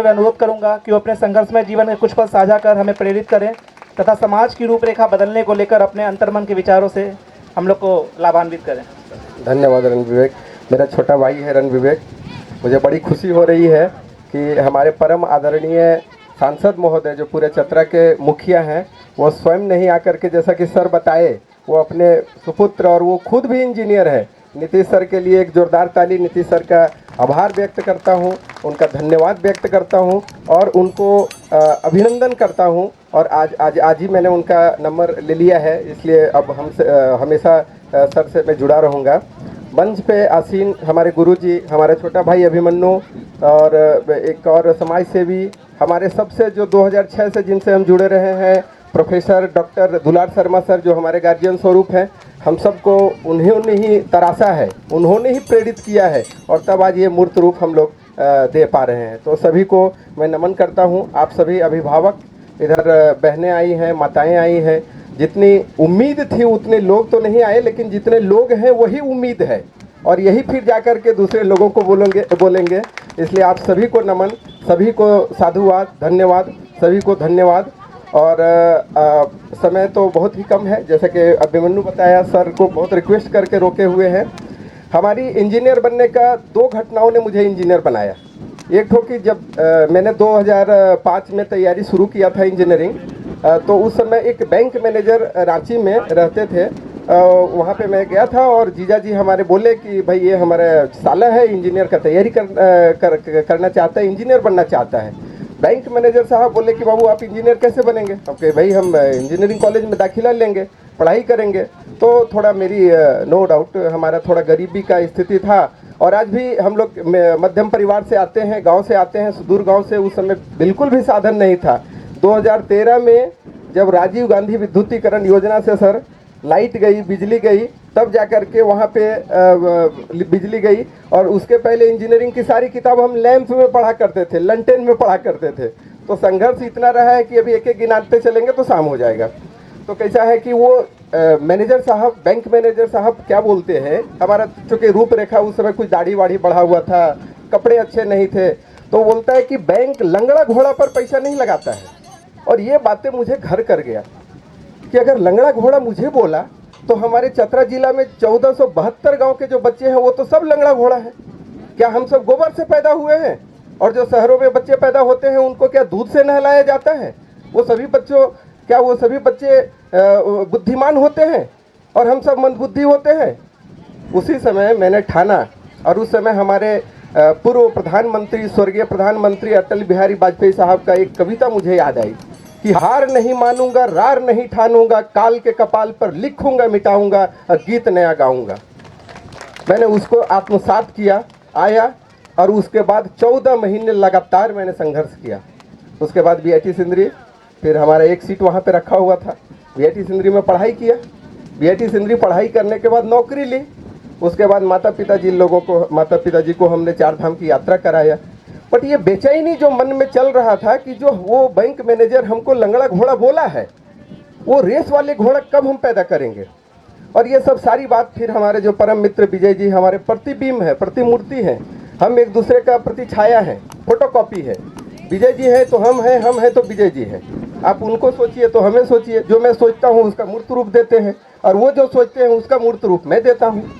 हुए अनुरोध करूंगा कि वो अपने संघर्षमय जीवन में कुछ पल साझा कर हमें प्रेरित करें तथा समाज की रूपरेखा बदलने को लेकर अपने अंतर्मन के विचारों से हम लोग को लाभान्वित करें। धन्यवाद रण विवेक। मेरा छोटा भाई है रण विवेक। मुझे बड़ी खुशी हो रही है कि हमारे परम आदरणीय सांसद महोदय जो पूरे चतरा के मुखिया हैं, वो स्वयं नहीं आकर के, जैसा कि सर बताए, वो अपने सुपुत्र और वो खुद भी इंजीनियर है। नीतीश सर के लिए एक जोरदार ताली। नीतीश सर का आभार व्यक्त करता हूँ, उनका धन्यवाद व्यक्त करता हूँ और उनको अभिनंदन करता हूँ। और आज ही मैंने उनका नंबर ले लिया है, इसलिए अब हमसे हमेशा सर से मैं जुड़ा रहूँगा। मंच पे आसीन हमारे गुरुजी, हमारे छोटा भाई अभिमन्यु और एक और समाज सेवी, हमारे सबसे जो 2006 से जिनसे हम जुड़े रहे हैं, प्रोफेसर डॉक्टर दुलार शर्मा सर जो हमारे गार्जियन स्वरूप हैं, हम सबको उन्होंने ही तराशा है, उन्होंने ही प्रेरित किया है और तब आज ये मूर्त रूप हम लोग दे पा रहे हैं। तो सभी को मैं नमन करता हूँ। आप सभी अभिभावक, इधर बहनें आई हैं, माताएं आई हैं, जितनी उम्मीद थी उतने लोग तो नहीं आए, लेकिन जितने लोग हैं वही उम्मीद है और यही फिर जाकर के दूसरे लोगों को बोलेंगे। इसलिए आप सभी को नमन, सभी को साधुवाद, धन्यवाद, सभी को धन्यवाद। और समय तो बहुत ही कम है, जैसे कि अभिमन्यु बताया, सर को बहुत रिक्वेस्ट करके रोके हुए हैं। हमारी इंजीनियर बनने का 2 घटनाओं ने मुझे इंजीनियर बनाया। एक तो कि जब मैंने 2005 में तैयारी शुरू किया था इंजीनियरिंग, तो उस समय एक बैंक मैनेजर रांची में रहते थे, वहाँ पे मैं गया था और जीजा जी हमारे बोले कि भाई ये हमारा साला है, इंजीनियर का तैयारी करना चाहता है, इंजीनियर बनना चाहता है। बैंक मैनेजर साहब बोले कि बाबू आप इंजीनियर कैसे बनेंगे? अब कहे भाई हम इंजीनियरिंग कॉलेज में दाखिला लेंगे, पढ़ाई करेंगे। तो थोड़ा मेरी नो डाउट हमारा थोड़ा गरीबी का स्थिति था और आज भी हम लोग मध्यम परिवार से आते हैं, गांव से आते हैं, सुदूर गांव से। उस समय बिल्कुल भी साधन नहीं था। 2013 में जब राजीव गांधी विद्युतीकरण योजना से सर लाइट गई, बिजली गई, तब जाकर के वहाँ पे बिजली गई। और उसके पहले इंजीनियरिंग की सारी किताब हम लैंप में पढ़ा करते थे, लंटेन में पढ़ा करते थे। तो संघर्ष इतना रहा है कि अभी एक एक गिनाते चलेंगे तो शाम हो जाएगा। तो कैसा है कि वो मैनेजर साहब, बैंक मैनेजर साहब क्या बोलते हैं, हमारा चूँकि रूपरेखा उस समय कुछ दाढ़ी वाढ़ी बढ़ा हुआ था, कपड़े अच्छे नहीं थे, तो बोलता है कि बैंक लंगड़ा घोड़ा पर पैसा नहीं लगाता है। और ये बातें मुझे घर कर गया कि अगर लंगड़ा घोड़ा मुझे बोला तो हमारे चतरा जिला में 1472 गांव के जो बच्चे हैं वो तो सब लंगड़ा घोड़ा है। क्या हम सब गोबर से पैदा हुए हैं? और जो शहरों में बच्चे पैदा होते हैं उनको क्या दूध से नहलाया जाता है? वो सभी बच्चे बुद्धिमान होते हैं और हम सब मंदबुद्धि होते हैं? उसी समय मैंने ठाना, और उस समय हमारे पूर्व प्रधानमंत्री, स्वर्गीय प्रधानमंत्री अटल बिहारी वाजपेयी साहब का एक कविता मुझे याद आई कि हार नहीं मानूंगा, रार नहीं ठानूंगा, काल के कपाल पर लिखूंगा, मिटाऊंगा, गीत नया गाऊंगा। मैंने उसको आत्मसात किया, आया, और उसके बाद 14 महीने लगातार मैंने संघर्ष किया। उसके बाद बीआईटी सिंदरी, फिर हमारा एक सीट वहाँ पे रखा हुआ था, बीआईटी सिंदरी में पढ़ाई किया। बीआईटी सिंदरी पढ़ाई करने के बाद नौकरी ली। उसके बाद माता पिताजी को हमने 4 धाम की यात्रा कराया। बट ये बेचैनी जो मन में चल रहा था कि जो वो बैंक मैनेजर हमको लंगड़ा घोड़ा बोला है, वो रेस वाले घोड़ा कब हम पैदा करेंगे? और ये सब सारी बात फिर हमारे जो परम मित्र विजय जी हमारे प्रतिबिंब है, प्रतिमूर्ति हैं, हम एक दूसरे का प्रतिछाया है, फोटोकॉपी है। विजय जी है तो हम हैं तो विजय जी हैं। आप उनको सोचिए तो हमें सोचिए। जो मैं सोचता हूँ उसका मूर्त रूप देते हैं और वो जो सोचते हैं उसका मूर्त रूप मैं देता हूँ।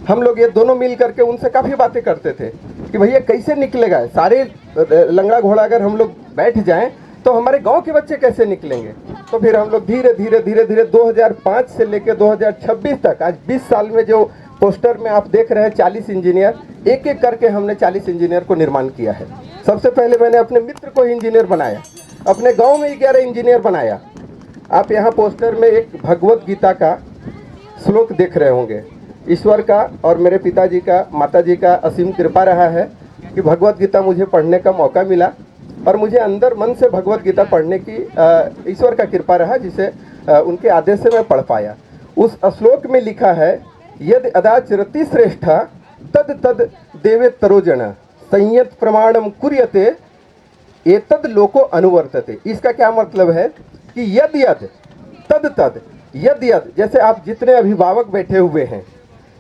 हम लोग ये दोनों मिल करके उनसे काफ़ी बातें करते थे कि भैया कैसे निकलेगा सारे लंगड़ा घोड़ा, अगर हम लोग बैठ जाएं तो हमारे गांव के बच्चे कैसे निकलेंगे? तो फिर हम लोग धीरे धीरे 2005 से लेकर 2026 तक, आज 20 साल में जो पोस्टर में आप देख रहे हैं 40 इंजीनियर, एक एक करके हमने 40 इंजीनियर को निर्माण किया है। सबसे पहले मैंने अपने मित्र को इंजीनियर बनाया, अपने गाँव में 11 इंजीनियर बनाया। आप यहाँ पोस्टर में एक भगवत गीता का श्लोक देख रहे होंगे। ईश्वर का और मेरे पिताजी का, माताजी का असीम कृपा रहा है कि भगवत गीता मुझे पढ़ने का मौका मिला और मुझे अंदर मन से भगवत गीता पढ़ने की ईश्वर का कृपा रहा, जिसे उनके आदेश से मैं पढ़ पाया। उस श्लोक में लिखा है, यदि अदाचरति श्रेष्ठा तद तद देवे तरोजन संयत प्रमाणम कुर्यते एतद लोको अनुवर्तते। इसका क्या मतलब है कि यद यद तद तद, यद यद, जैसे आप जितने अभिभावक बैठे हुए हैं,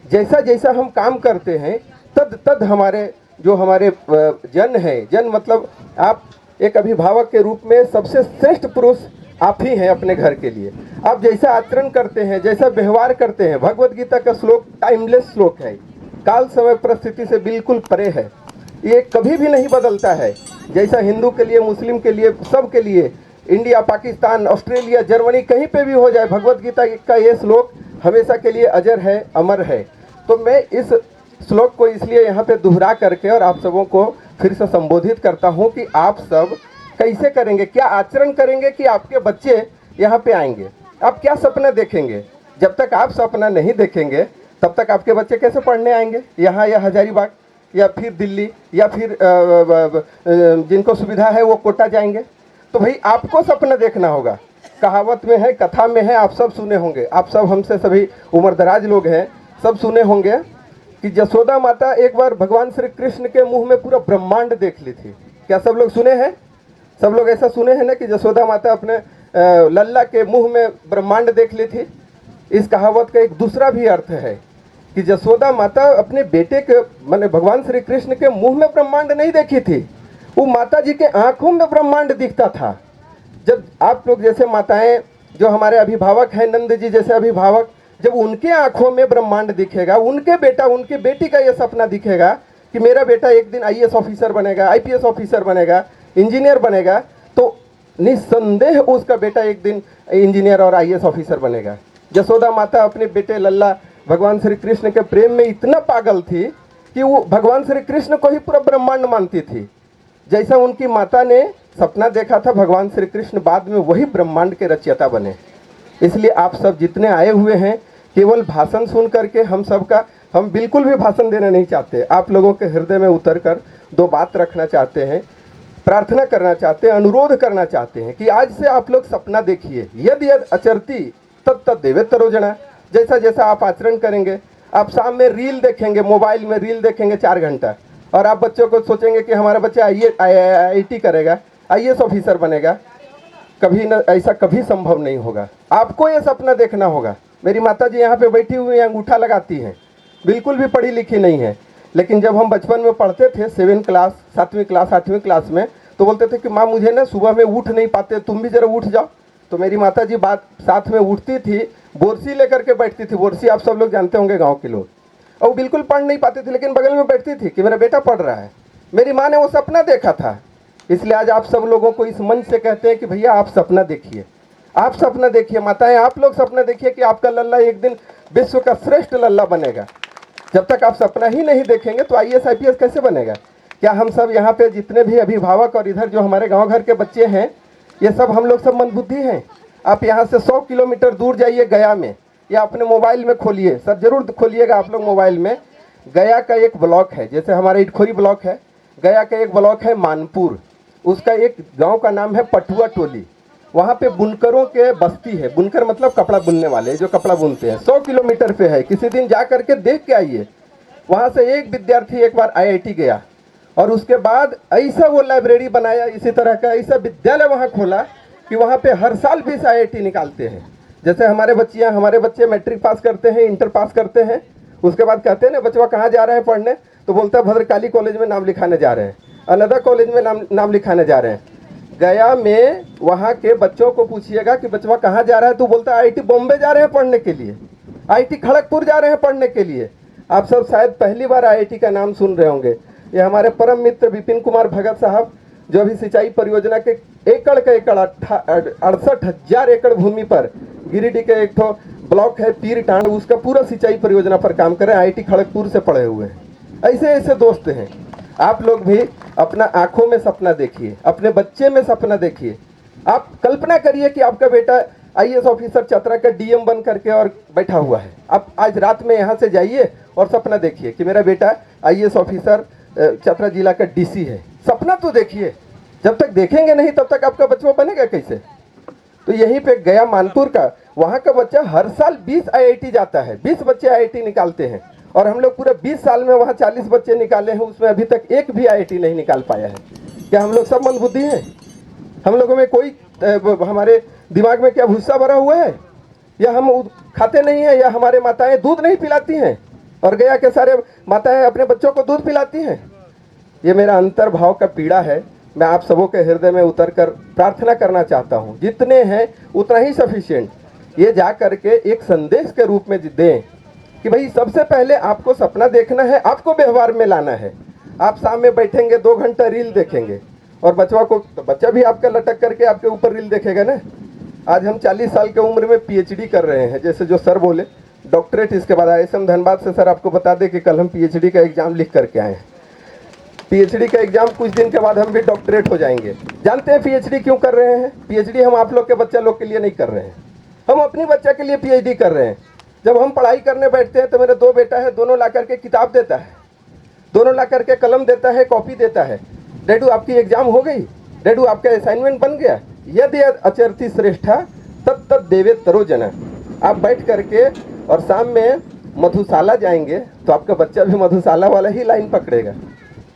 जैसा जैसा हम काम करते हैं तद तद हमारे जो हमारे जन है, जन मतलब आप एक अभिभावक के रूप में सबसे श्रेष्ठ पुरुष आप ही हैं अपने घर के लिए। आप जैसा आचरण करते हैं, जैसा व्यवहार करते हैं, भगवत गीता का श्लोक टाइमलेस श्लोक है, काल समय परिस्थिति से बिल्कुल परे है, ये कभी भी नहीं बदलता है। जैसा हिंदू के लिए, मुस्लिम के लिए, सब के लिए, इंडिया, पाकिस्तान, ऑस्ट्रेलिया, जर्मनी, कहीं पे भी हो जाए, भगवत गीता का ये श्लोक हमेशा के लिए अजर है, अमर है। तो मैं इस श्लोक को इसलिए यहाँ पे दोहरा करके और आप सबों को फिर से संबोधित करता हूँ कि आप सब कैसे करेंगे, क्या आचरण करेंगे कि आपके बच्चे यहाँ पे आएंगे। आप क्या सपना देखेंगे। जब तक आप सपना नहीं देखेंगे तब तक आपके बच्चे कैसे पढ़ने आएंगे यहाँ, या हजारीबाग, या फिर दिल्ली, या फिर जिनको सुविधा है वो कोटा जाएंगे। तो भाई आपको सपना देखना होगा। कहावत में है, कथा में है, आप सब सुने होंगे, आप सब हमसे सभी उम्रदराज लोग हैं, सब सुने होंगे कि जसोदा माता एक बार भगवान श्री कृष्ण के मुंह में पूरा ब्रह्मांड देख ली थी। क्या सब लोग सुने हैं? सब लोग ऐसा सुने हैं ना कि जसोदा माता अपने लल्ला के मुंह में ब्रह्मांड देख ली थी। इस कहावत का एक दूसरा भी अर्थ है कि जसोदा माता अपने बेटे के माने भगवान श्री कृष्ण के मुंह में ब्रह्मांड नहीं देखी थी, वो माता जी के आंखों में ब्रह्मांड दिखता था। जब आप लोग जैसे माताएं जो हमारे अभिभावक हैं, नंद जी जैसे अभिभावक, जब उनके आंखों में ब्रह्मांड दिखेगा, उनके बेटा उनकी बेटी का ये सपना दिखेगा कि मेरा बेटा एक दिन आईएएस ऑफिसर बनेगा, आईपीएस ऑफिसर बनेगा, इंजीनियर बनेगा, तो निस्संदेह उसका बेटा एक दिन इंजीनियर और आईएएस ऑफिसर बनेगा। जसोदा माता अपने बेटे लल्ला भगवान श्री कृष्ण के प्रेम में इतना पागल थी कि वो भगवान श्री कृष्ण को ही पूरा ब्रह्मांड मानती थी। जैसा उनकी माता ने सपना देखा था, भगवान श्री कृष्ण बाद में वही ब्रह्मांड के रचयिता बने। इसलिए आप सब जितने आए हुए हैं, केवल भाषण सुन करके हम बिल्कुल भी भाषण देना नहीं चाहते। आप लोगों के हृदय में उतर कर दो बात रखना चाहते हैं, प्रार्थना करना चाहते हैं, अनुरोध करना चाहते हैं कि आज से आप लोग सपना देखिए। यद यद अचरती तद तद देवेत तरोजना। जैसा जैसा आप आचरण करेंगे, आप शाम में रील देखेंगे, मोबाइल में रील देखेंगे 4 घंटा, और आप बच्चों को सोचेंगे कि हमारा बच्चा IIT करेगा, IAS ऑफिसर बनेगा। कभी न, ऐसा कभी संभव नहीं होगा। आपको ये सपना देखना होगा। मेरी माता जी यहाँ पे बैठी हुई हैं, अंगूठा लगाती हैं, बिल्कुल भी पढ़ी लिखी नहीं है, लेकिन जब हम बचपन में पढ़ते थे 7वीं क्लास, 7वीं क्लास, 8वीं क्लास में, तो बोलते थे कि माँ मुझे ना सुबह में उठ नहीं पाते, तुम भी जरा उठ जाओ। तो मेरी माता जी बात साथ में उठती थी, बोरसी लेकर के बैठती थी। बोरसी आप सब लोग जानते होंगे गाँव के लोग। और वो बिल्कुल पढ़ नहीं पाती थी, लेकिन बगल में बैठती थी कि मेरा बेटा पढ़ रहा है। मेरी माँ ने वो सपना देखा था। इसलिए आज आप सब लोगों को इस मंच से कहते हैं कि भैया आप सपना देखिए, आप सपना देखिए। माताएं आप लोग सपना देखिए कि आपका लल्ला एक दिन विश्व का श्रेष्ठ लल्ला बनेगा। जब तक आप सपना ही नहीं देखेंगे तो IAS IPS कैसे बनेगा? क्या हम सब यहाँ पे जितने भी अभिभावक और इधर जो हमारे गांव घर के बच्चे हैं, ये सब हम लोग सब मंदबुद्धि हैं? आप यहाँ से 100 किलोमीटर दूर जाइए गया में, या अपने मोबाइल में खोलिए, सर जरूर खोलिएगा आप लोग मोबाइल में। गया का एक ब्लॉक है, जैसे हमारे इटखोरी ब्लॉक है, गया का एक ब्लॉक है मानपुर, उसका एक गांव का नाम है पटुआ टोली। वहाँ पे बुनकरों के बस्ती है। बुनकर मतलब कपड़ा बुनने वाले, जो कपड़ा बुनते हैं। 100 किलोमीटर पे है। किसी दिन जा करके देख के आइए। वहाँ से एक विद्यार्थी एक बार IIT गया, और उसके बाद ऐसा वो लाइब्रेरी बनाया, इसी तरह का ऐसा विद्यालय वहाँ खोला कि वहाँ पे हर साल 20 IIT निकालते हैं। जैसे हमारे बच्चे मैट्रिक पास करते हैं, इंटर पास करते हैं, उसके बाद कहते हैं ना बच्चा कहाँ जा रहे हैं पढ़ने, तो बोलता है भद्रकाली कॉलेज में नाम लिखाने जा रहे हैं, अनदर कॉलेज में नाम लिखाने जा रहे हैं। गया में वहाँ के बच्चों को पूछिएगा कि बच्चा कहाँ जा रहा है, तो बोलता है IIT बॉम्बे जा रहे हैं पढ़ने के लिए, IIT खड़गपुर जा रहे हैं पढ़ने के लिए। आप सब शायद पहली बार IIT का नाम सुन रहे होंगे। ये हमारे परम मित्र विपिन कुमार भगत साहब, जो अभी सिंचाई परियोजना के एकड़ 68,000 एकड़ भूमि पर गिरिडीह के एक तो ब्लॉक है पीर टांड, उसका पूरा सिंचाई परियोजना पर काम कर रहे हैं। IIT खड़गपुर से पढ़े हुए हैं। ऐसे ऐसे दोस्त हैं। आप लोग भी अपना आंखों में सपना देखिए, अपने बच्चे में सपना देखिए। आप कल्पना करिए कि आपका बेटा IAS ऑफिसर चतरा का DM बन करके और बैठा हुआ है। आप आज रात में यहाँ से जाइए और सपना देखिए कि मेरा बेटा IAS ऑफिसर चतरा जिला का DC है। सपना तो देखिए। जब तक देखेंगे नहीं तब तक आपका बच्चा बनेगा कैसे? तो यहीं पे गया मानपुर का, वहाँ का बच्चा हर साल 20 IIT जाता है, 20 बच्चे IIT निकालते हैं। और हम लोग पूरे 20 साल में वहाँ 40 बच्चे निकाले हैं, उसमें अभी तक एक भी IIT नहीं निकाल पाया है। क्या हम लोग सब मंदबुद्धि हैं? हम लोगों में कोई हमारे दिमाग में क्या भूसा भरा हुआ है, या हम खाते नहीं हैं, या हमारे माताएं दूध नहीं पिलाती हैं? और गया के सारे माताएं अपने बच्चों को दूध पिलाती हैं। ये मेरा अंतर्भाव का पीड़ा है। मैं आप सबों के हृदय में उतर कर प्रार्थना करना चाहता हूँ, जितने हैं उतना ही सफिशिएंट ये जा करके एक संदेश के रूप में दें कि भाई सबसे पहले आपको सपना देखना है, आपको व्यवहार में लाना है। आप सामने बैठेंगे 2 घंटा रील देखेंगे और बच्चा भी आपका लटक करके आपके ऊपर रील देखेगा ना। आज हम 40 साल की उम्र में पीएचडी कर रहे हैं, जैसे जो सर बोले डॉक्टरेट इसके बाद आए। हम धनबाद से सर आपको बता दें कि कल हम पीएचडी का एग्जाम लिख करके आए हैं। पीएचडी का एग्जाम कुछ दिन के बाद हम भी डॉक्टरेट हो जाएंगे। जानते हैं पीएचडी क्यों कर रहे हैं? पीएचडी हम आप लोग के बच्चा लोग के लिए नहीं कर रहे हैं, हम अपनी बच्चा के लिए पीएचडी कर रहे हैं। जब हम पढ़ाई करने बैठते हैं तो मेरे 2 बेटा है, दोनों ला करके किताब देता है, दोनों ला करके कलम देता है, कॉपी देता है। डैडू आपकी एग्जाम हो गई, डैडू आपका असाइनमेंट बन गया, यदि अचरति श्रेष्ठा तब तब देवे तरो जना। आप बैठ करके और शाम में मधुशाला जाएंगे तो आपका बच्चा भी मधुशाला वाला ही लाइन पकड़ेगा।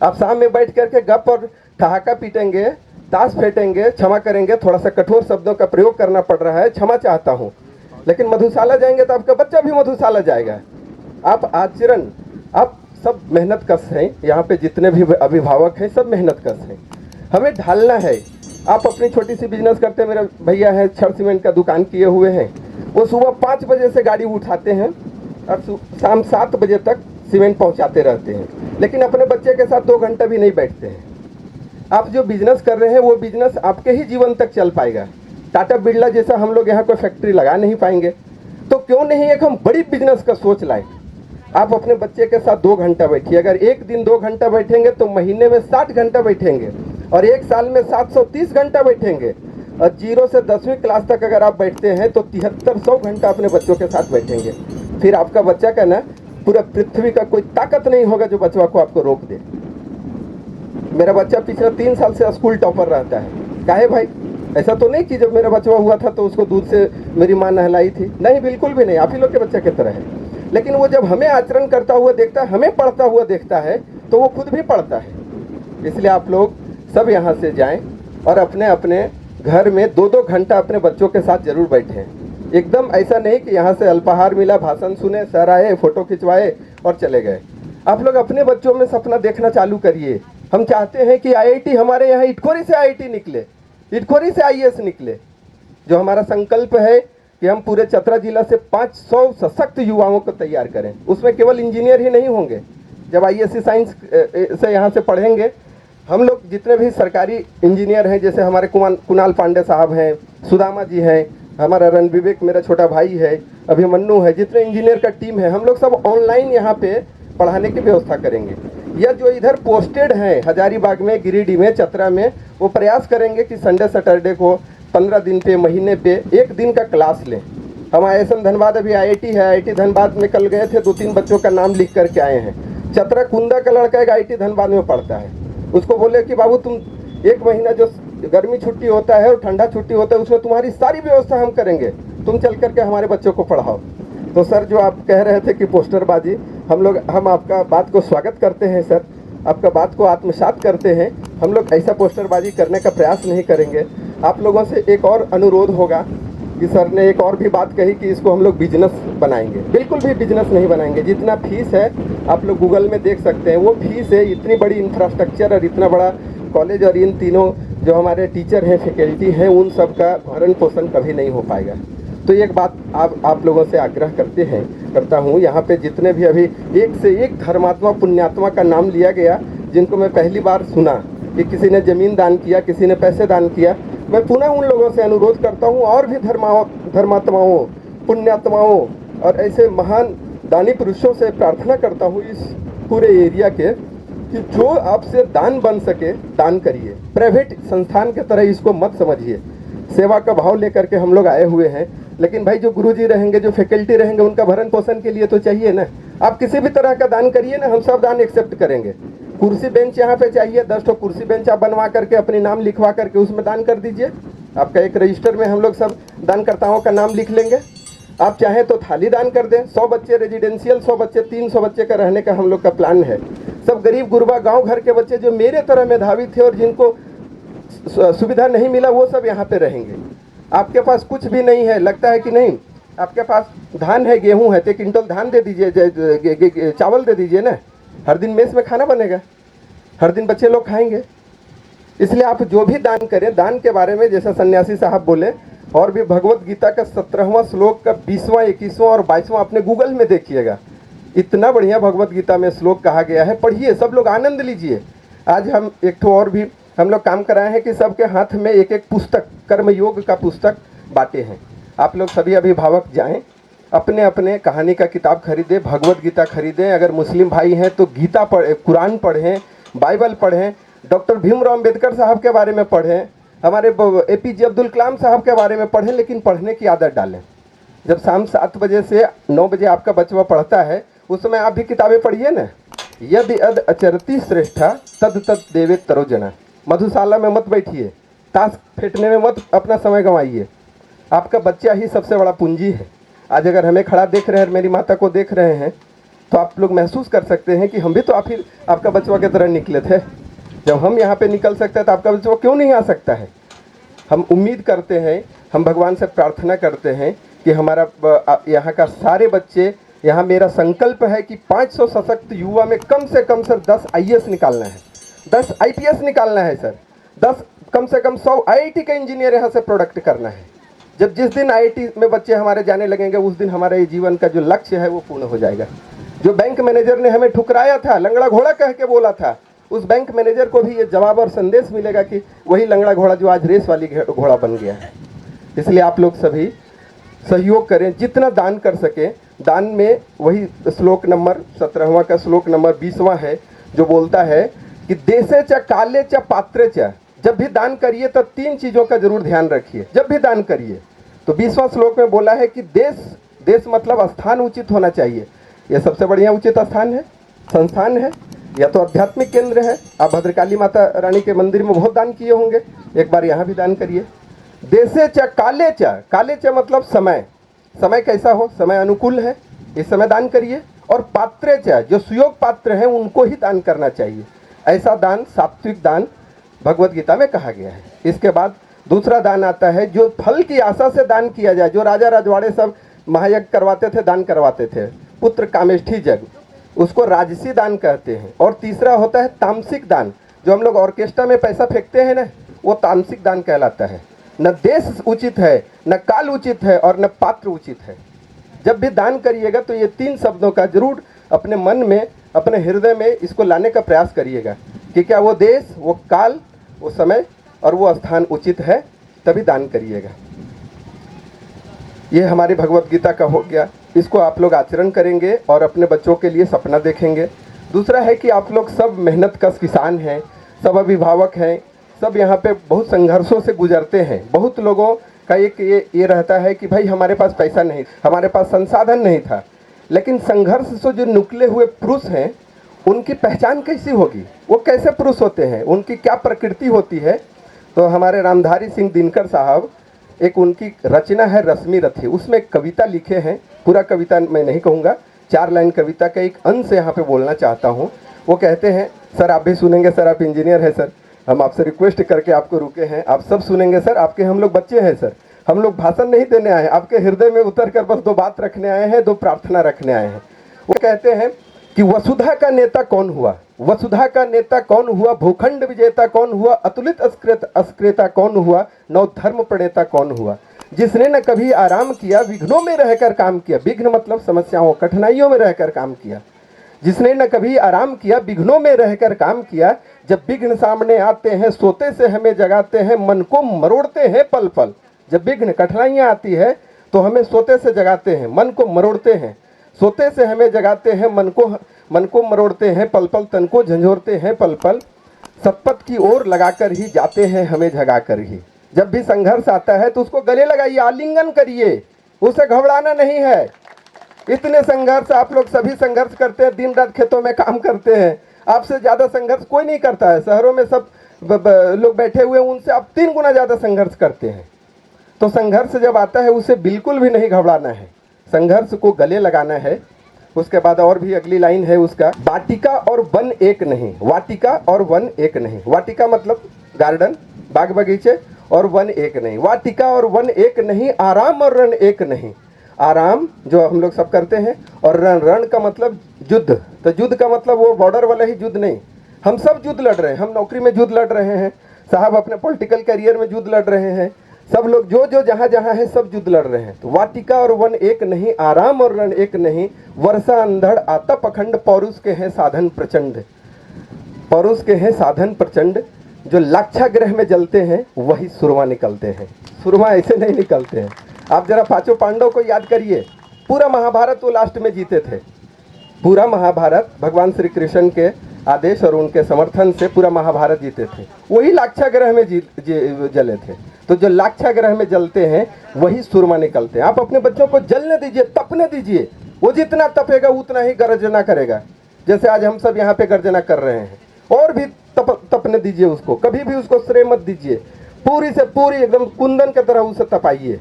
आप शाम में बैठ करके गप और ठहाका पीटेंगे, ताश फेंटेंगे, क्षमा करेंगे, थोड़ा सा कठोर शब्दों का प्रयोग करना पड़ रहा है, क्षमा चाहता हूँ, लेकिन मधुशाला जाएंगे तो आपका बच्चा भी मधुशाला जाएगा। आप आचरण, आप सब मेहनत कश हैं, यहाँ पे जितने भी अभिभावक हैं सब मेहनत कश हैं, हमें ढालना है। आप अपनी छोटी सी बिजनेस करते हैं, मेरे भैया हैं छड़ सीमेंट का दुकान किए हुए हैं, वो सुबह 5 बजे से गाड़ी उठाते हैं और शाम 7 बजे तक सीमेंट पहुंचाते रहते हैं, लेकिन अपने बच्चे के साथ 2 घंटा भी नहीं बैठते हैं। आप जो बिजनेस कर रहे हैं वो बिजनेस आपके ही जीवन तक चल पाएगा। टाटा बिरला जैसा हम लोग यहाँ कोई फैक्ट्री लगा नहीं पाएंगे, तो क्यों नहीं एक हम बड़ी बिजनेस का सोच लाएं। आप अपने बच्चे के साथ 2 घंटा बैठिए, अगर एक दिन 2 घंटा बैठेंगे तो महीने में 60 घंटा बैठेंगे और एक साल में 730 घंटा बैठेंगे। और 0 से 10वीं क्लास तक अगर आप बैठते हैं तो 7300 घंटा अपने बच्चों के साथ बैठेंगे। फिर आपका बच्चा का ना पूरा पृथ्वी का कोई ताकत नहीं होगा जो बच्चा को आपको रोक दे। मेरा बच्चा पिछले 3 साल से स्कूल टॉपर रहता है। काहे भाई? ऐसा तो नहीं कि जब मेरा बच्चा हुआ था तो उसको दूध से मेरी माँ नहलाई थी, नहीं, बिल्कुल भी नहीं, आप ही लोग के बच्चे की तरह है। लेकिन वो जब हमें आचरण करता हुआ देखता है, हमें पढ़ता हुआ देखता है, तो वो खुद भी पढ़ता है। इसलिए आप लोग सब यहाँ से जाएं और अपने अपने घर में 2-2 घंटा अपने बच्चों के साथ जरूर बैठें। एकदम ऐसा नहीं कि यहाँ से अल्पाहार मिला, भाषण सुने, सर आए, फोटो खिंचवाए और चले गए। आप लोग अपने बच्चों में सपना देखना चालू करिए। हम चाहते हैं कि आईआईटी हमारे यहाँ इटखोरी से आईआईटी निकले, इटखोरी से आईएएस निकले। जो हमारा संकल्प है कि हम पूरे चतरा जिला से 500 सशक्त युवाओं को तैयार करें। उसमें केवल इंजीनियर ही नहीं होंगे। जब आईएससी साइंस से यहाँ से पढ़ेंगे, हम लोग जितने भी सरकारी इंजीनियर हैं, जैसे हमारे कुणाल पांडे साहब हैं, सुदामा जी हैं, हमारा रण विवेक मेरा छोटा भाई है, अभिमन्यु है, जितने इंजीनियर का टीम है, हम लोग सब ऑनलाइन यहाँ पे पढ़ाने की व्यवस्था करेंगे। या जो इधर पोस्टेड हैं हजारीबाग में, गिरिडीह में, चतरा में, वो प्रयास करेंगे कि संडे सैटरडे को 15 दिन पे, महीने पे 1 दिन का क्लास लें। हम IISM धनबाद अभी IIT है, IIT धनबाद में कल गए थे, 2-3 बच्चों का नाम लिख करके आए हैं। चतरा कुंदा का लड़का एक IIT धनबाद में पढ़ता है। उसको बोले कि बाबू तुम 1 महीना जो गर्मी छुट्टी होता है और ठंडा छुट्टी होता है उसमें तुम्हारी सारी व्यवस्था हम करेंगे, तुम चल करके हमारे बच्चों को पढ़ाओ। तो सर जो आप कह रहे थे कि पोस्टरबाजी, हम आपका बात को स्वागत करते हैं सर, आपका बात को आत्मसात करते हैं। हम लोग ऐसा पोस्टरबाजी करने का प्रयास नहीं करेंगे। आप लोगों से एक और अनुरोध होगा कि सर ने एक और भी बात कही कि इसको हम लोग बिजनेस बनाएंगे। बिल्कुल भी बिजनेस नहीं बनाएंगे। जितना फीस है आप लोग गूगल में देख सकते हैं, वो फीस है। इतनी बड़ी इंफ्रास्ट्रक्चर और इतना बड़ा कॉलेज और इन तीनों जो हमारे टीचर हैं, फैकल्टी हैं, उन सब का भरण पोषण कभी नहीं हो पाएगा। तो एक बात आप लोगों से आग्रह करता हूँ, यहाँ पे जितने भी अभी एक से एक धर्मात्मा पुण्यात्मा का नाम लिया गया, जिनको मैं पहली बार सुना कि किसी ने ज़मीन दान किया, किसी ने पैसे दान किया, मैं पुनः उन लोगों से अनुरोध करता हूँ और भी धर्मात्माओं, पुण्यात्माओं और ऐसे महान दानी पुरुषों से प्रार्थना करता हूँ इस पूरे एरिया के कि जो आपसे दान बन सके दान करिए। प्राइवेट संस्थान के तरह इसको मत समझिए। सेवा का भाव लेकर के हम लोग आए हुए हैं, लेकिन भाई जो गुरुजी रहेंगे, जो फैकल्टी रहेंगे, उनका भरण पोषण के लिए तो चाहिए ना। आप किसी भी तरह का दान करिए ना, हम सब दान एक्सेप्ट करेंगे। कुर्सी बेंच यहाँ पे चाहिए, 10 ठो कुर्सी बेंच आप बनवा करके अपने नाम लिखवा करके उसमें दान कर दीजिए। आपका एक रजिस्टर में हम लोग सब दानकर्ताओं का नाम लिख लेंगे। आप चाहें तो थाली दान कर दें। 100 बच्चे रेजिडेंशियल, 100 बच्चे, 300 बच्चे का रहने का हम लोग का प्लान है। सब गरीब गुरबा गांव घर के बच्चे जो मेरे तरह मेधावी थे और जिनको सुविधा नहीं मिला, वो सब यहाँ पे रहेंगे। आपके पास कुछ भी नहीं है, लगता है कि नहीं, आपके पास धान है, गेहूँ है, तो 1 क्विंटल धान दे दीजिए, चावल दे दीजिए ना, हर दिन मेस में खाना बनेगा। हर दिन बच्चे लोग खाएंगे। इसलिए आप जो भी दान करें, दान के बारे में जैसा सन्यासी साहब बोले, और भी भगवत गीता का 17वां श्लोक का 20वां, 21वां और 22वां अपने गूगल में देखिएगा। इतना बढ़िया भगवत गीता में श्लोक कहा गया है, पढ़िए, सब लोग आनंद लीजिए। आज हम एक ठो और भी हम लोग काम कराए हैं कि सबके हाथ में एक एक पुस्तक, कर्मयोग का पुस्तक बांटे हैं। आप लोग सभी अभिभावक जाएं, अपने अपने कहानी का किताब खरीदें, भगवत गीता खरीदें। अगर मुस्लिम भाई हैं तो गीता पढ़ें, कुरान पढ़ें, बाइबल पढ़ें, डॉक्टर भीमराव अम्बेडकर साहब के बारे में पढ़ें, हमारे APJ अब्दुल कलाम साहब के बारे में पढ़ें, लेकिन पढ़ने की आदत डालें। जब शाम 7 बजे से 9 बजे आपका बच्चा पढ़ता है, उस समय आप भी किताबें पढ़िए ना। यदि अद अचरती श्रेष्ठा तद तद देवे तरोजना। मधुशाला में मत बैठिए, ताश फेंटने में मत अपना समय गंवाइए। आपका बच्चा ही सबसे बड़ा पूंजी है। आज अगर हमें खड़ा देख रहे हैं, मेरी माता को देख रहे हैं, तो आप लोग महसूस कर सकते हैं कि हम भी तो आपका बच्चा की तरह निकले थे। जब हम यहाँ पे निकल सकते हैं तो आपका बच्चा क्यों नहीं आ सकता है। हम उम्मीद करते हैं, हम भगवान से प्रार्थना करते हैं कि हमारा यहाँ का सारे बच्चे, यहाँ मेरा संकल्प है कि 500 सशक्त युवा में कम से कम सर 10 IAS निकालना है, 10 IPS निकालना है सर, 10 कम से कम 100 IIT के इंजीनियर यहाँ से प्रोडक्ट करना है। जब जिस दिन IIT में बच्चे हमारे जाने लगेंगे, उस दिन हमारे जीवन का जो लक्ष्य है वो पूर्ण हो जाएगा। जो बैंक मैनेजर ने हमें ठुकराया था, लंगड़ा घोड़ा कह के बोला था, उस बैंक मैनेजर को भी ये जवाब और संदेश मिलेगा कि वही लंगड़ा घोड़ा जो आज रेस वाली घोड़ा बन गया है। इसलिए आप लोग सभी सहयोग करें, जितना दान कर सके। दान में वही श्लोक नंबर 17वां का श्लोक नंबर 20वां है, जो बोलता है कि देशे च काले च पात्रे च। जब भी दान करिए तो 3 चीज़ों का जरूर ध्यान रखिए जब भी दान करिए। तो 20वां श्लोक में बोला है कि देश मतलब स्थान उचित होना चाहिए। यह सबसे बढ़िया उचित स्थान है, संस्थान है, या तो आध्यात्मिक केंद्र है। आप भद्रकाली माता रानी के मंदिर में बहुत दान किए होंगे, एक बार यहाँ भी दान करिए। देशे च काले च, काले च मतलब समय, समय कैसा हो, समय अनुकूल है, इस समय दान करिए। और पात्रे च, जो सुयोग पात्र हैं उनको ही दान करना चाहिए। ऐसा दान सात्विक दान भगवत गीता में कहा गया है। इसके बाद दूसरा दान आता है जो फल की आशा से दान किया जाए। जो राजा रजवाड़े सब महायज्ञ करवाते थे, दान करवाते थे, पुत्र कामेष्ठी यज्ञ, उसको राजसी दान कहते हैं। और तीसरा होता है तामसिक दान, जो हम लोग ऑर्केस्ट्रा में पैसा फेंकते हैं ना, वो तामसिक दान कहलाता है। न देश उचित है, न काल उचित है, और न पात्र उचित है। जब भी दान करिएगा तो ये 3 शब्दों का जरूर अपने मन में, अपने हृदय में इसको लाने का प्रयास करिएगा कि क्या वो देश, वो काल, वो समय और वो स्थान उचित है, तभी दान करिएगा। ये हमारी भगवत गीता का हो गया। इसको आप लोग आचरण करेंगे और अपने बच्चों के लिए सपना देखेंगे। दूसरा है कि आप लोग सब मेहनत कश किसान हैं, सब अभिभावक हैं, सब यहाँ पे बहुत संघर्षों से गुजरते हैं। बहुत लोगों का एक ये रहता है कि भाई हमारे पास पैसा नहीं, हमारे पास संसाधन नहीं था। लेकिन संघर्ष से जो निकले हुए पुरुष हैं, उनकी पहचान कैसी होगी, वो कैसे पुरुष होते हैं, उनकी क्या प्रकृति होती है। तो हमारे रामधारी सिंह दिनकर साहब, एक उनकी रचना है रश्मि रथी, उसमें एक कविता लिखे हैं। पूरा कविता मैं नहीं कहूँगा, 4 लाइन कविता का एक अंश यहाँ पे बोलना चाहता हूँ। वो कहते हैं, सर आप भी सुनेंगे, सर आप इंजीनियर हैं सर, हम आपसे रिक्वेस्ट करके आपको रुके हैं, आप सब सुनेंगे सर, आपके हम लोग बच्चे हैं सर, हम लोग भाषण नहीं देने आए हैं, आपके हृदय में उतर कर बस 2 बात रखने आए हैं, 2 प्रार्थना रखने आए हैं। वो कहते हैं कि वसुधा का नेता कौन हुआ, वसुधा का नेता कौन हुआ, भूखंड विजेता कौन हुआ, अतुलित अस्क्रेता कौन हुआ, नव धर्म प्रणेता कौन हुआ, जिसने न कभी आराम किया, विघ्नों में रहकर काम किया। विघ्न मतलब समस्याओं, कठिनाइयों में रहकर काम किया। जिसने न कभी आराम किया, विघ्नों में रहकर काम किया। जब विघ्न सामने आते हैं, सोते से हमें जगाते हैं, मन को मरोड़ते हैं पल पल। जब विघ्न कठिनाइयाँ आती है तो हमें सोते से जगाते हैं, मन को मरोड़ते हैं। सोते से हमें जगाते हैं, मन को मरोड़ते हैं पल पल, तन को झंझोरते हैं पल पल। सतपथ की ओर लगाकर ही जाते हैं हमें जगाकर ही। जब भी संघर्ष आता है तो उसको गले लगाइए, आलिंगन करिए, उसे घबराना नहीं है। इतने संघर्ष आप लोग सभी संघर्ष करते हैं, दिन रात खेतों में काम करते हैं, आपसे ज़्यादा संघर्ष कोई नहीं करता है। शहरों में सब लोग बैठे हुए हैं, उनसे आप 3 गुना ज़्यादा संघर्ष करते हैं। तो संघर्ष जब आता है उसे बिल्कुल भी नहीं घबराना है, संघर्ष को गले लगाना है। उसके बाद और भी अगली लाइन है उसका, वाटिका और वन एक नहीं, वाटिका और वन एक नहीं। वाटिका मतलब गार्डन, बाग बगीचे, और वन एक नहीं। वाटिका और वन एक नहीं, आराम और रण एक नहीं। आराम जो हम लोग सब करते हैं, और रण, रण का मतलब युद्ध। तो युद्ध का मतलब वो बॉर्डर वाला ही युद्ध नहीं, हम सब युद्ध लड़ रहे हैं, हम नौकरी में युद्ध लड़ रहे हैं, साहब अपने पॉलिटिकल करियर में युद्ध लड़ रहे हैं, सब लोग जो जो जहाँ जहाँ है सब युद्ध लड़ रहे हैं। तो वाटिका और वन एक नहीं, आराम और रण एक नहीं, वर्षा अंधड़ आतप अखंड, पौरुष के हैं साधन प्रचंड, पौरुष के हैं साधन प्रचंड, जो लाक्षागृह में जलते हैं वही सुरमा निकलते हैं। सुरमा ऐसे नहीं निकलते हैं। आप जरा पांचों पांडव को याद करिए, पूरा महाभारत वो लास्ट में जीते थे, पूरा महाभारत भगवान श्री कृष्ण के आदेश और उनके समर्थन से पूरा महाभारत जीते थे, वही लाक्षागृह में जले थे। तो जो लाक्षागृह में जलते हैं वही सुरमा निकलते हैं। आप अपने बच्चों को जलने दीजिए, तपने दीजिए, वो जितना तपेगा उतना ही गर्जना करेगा। जैसे आज हम सब यहाँ पे गर्जना कर रहे हैं, और भी तपने दीजिए उसको, कभी भी उसको श्रेय मत दीजिए, पूरी से पूरी एकदम कुंदन की तरह उसे तपाइए।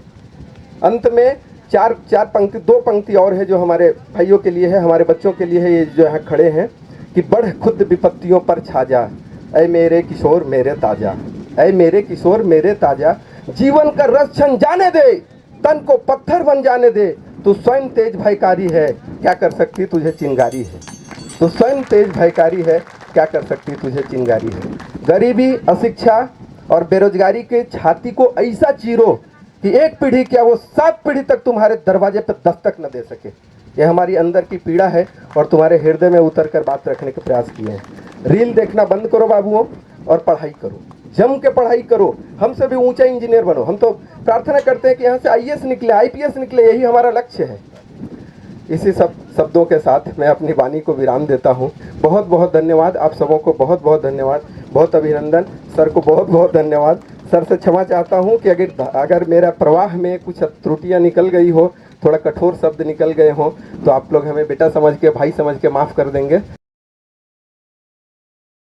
अंत में चार पंक्ति, दो पंक्ति और है जो हमारे भाइयों के लिए है, हमारे बच्चों के लिए है, ये जो यहाँ खड़े हैं कि बढ़ खुद विपत्तियों पर छा जा, ऐ मेरे किशोर मेरे ताजा, ऐ मेरे किशोर मेरे ताजा, जीवन का रस छन जाने दे, तन को पत्थर बन जाने दे, तू स्वयं तेज भयकारी है, क्या कर सकती तुझे चिंगारी है, तू स्वयं तेज भयकारी है, क्या कर सकती तुझे चिंगारी है। गरीबी, अशिक्षा और बेरोजगारी के छाती को ऐसा चीरो कि एक पीढ़ी क्या वो 7 पीढ़ी तक तुम्हारे दरवाजे पर दस्तक न दे सके। ये हमारी अंदर की पीड़ा है और तुम्हारे हृदय में उतर कर बात रखने के प्रयास किए हैं। रील देखना बंद करो बाबुओं और पढ़ाई करो, जम के पढ़ाई करो, हमसे भी ऊंचा इंजीनियर बनो। हम तो प्रार्थना करते हैं कि यहाँ से आईएएस निकले, आईपीएस निकले, यही हमारा लक्ष्य है। इसी सब शब्दों के साथ मैं अपनी वाणी को विराम देता हूँ। बहुत बहुत धन्यवाद आप सबों को, बहुत बहुत धन्यवाद, बहुत अभिनंदन। सर को बहुत बहुत धन्यवाद। सर से क्षमा चाहता हूँ कि अगर मेरा प्रवाह में कुछ त्रुटियाँ निकल गई हो, थोड़ा कठोर शब्द निकल गए हों, तो आप लोग हमें बेटा समझ के, भाई समझ के माफ़ कर देंगे।